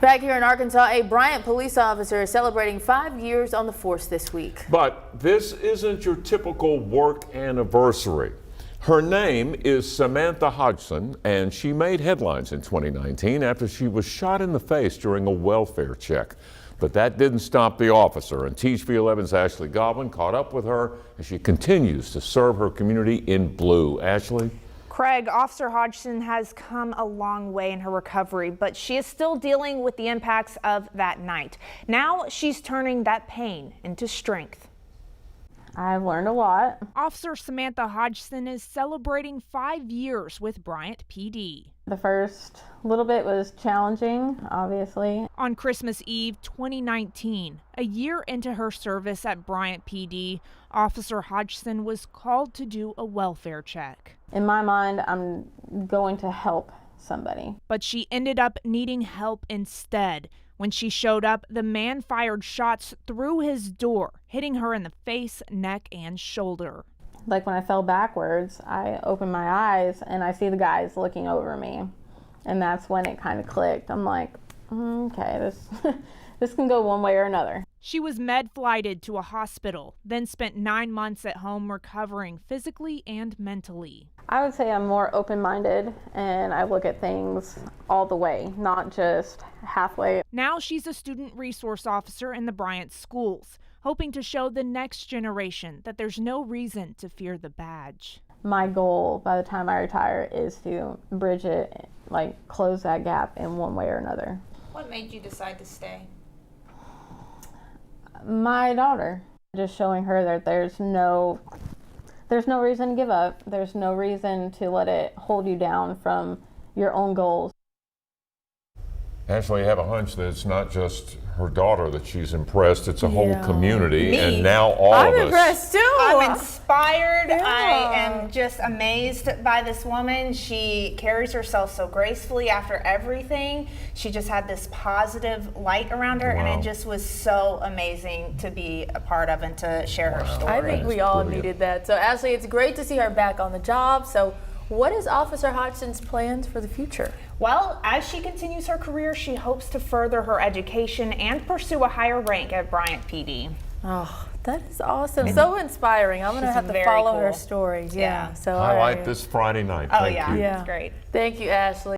Back here in Arkansas, a Bryant police officer is celebrating 5 years on the force this week. But this isn't your typical work anniversary. Her name is Samantha Hodgson, and she made headlines in 2019 after she was shot in the face during a welfare check. But that didn't stop the officer, and TV 11's Ashley Godwin caught up with her as she continues to serve her community in blue. Ashley? Craig, Officer Hodgson has come a long way in her recovery, but she is still dealing with the impacts of that night. Now she's turning that pain into strength. I've learned a lot. Officer Samantha Hodgson is celebrating 5 years with Bryant PD. The first little bit was challenging, obviously. On Christmas Eve 2019, a year into her service at Bryant PD, Officer Hodgson was called to do a welfare check. In my mind, I'm going to help somebody. But she ended up needing help instead. When she showed up, the man fired shots through his door, hitting her in the face, neck, and shoulder. Like when I fell backwards, I opened my eyes and I see the guys looking over me. And that's when it kind of clicked. I'm like, okay, this can go one way or another. She was med-flighted to a hospital, then spent 9 months at home recovering physically and mentally. I would say I'm more open-minded and I look at things all the way, not just halfway. Now she's a student resource officer in the Bryant schools, hoping to show the next generation that there's no reason to fear the badge. My goal by the time I retire is to bridge it, like close that gap in one way or another. What made you decide to stay? My daughter, just showing her that there's no reason to give up. There's no reason to let it hold you down from your own goals. Ashley, I have a hunch that it's not just her daughter that she's impressed, it's a whole Yeah. community, Me. and now all I'm of us. impressed too. I'm inspired. Yeah. I am just amazed by this woman. She carries herself so gracefully after everything. She just had this positive light around her, and Wow. it just was so amazing to be a part of and to share her story. I think we That's all brilliant. needed that. So Ashley, it's great to see her back on the job. So what is Officer Hodgson's plans for the future? Well, as she continues her career, she hopes to further her education and pursue a higher rank at Bryant PD. Oh, that is awesome. So inspiring. I'm going to She's have to very all follow her cool. stories. Yeah. So all Highlight right. this Friday night. Oh Thank yeah, you. Yeah. it's great. Thank you, Ashley.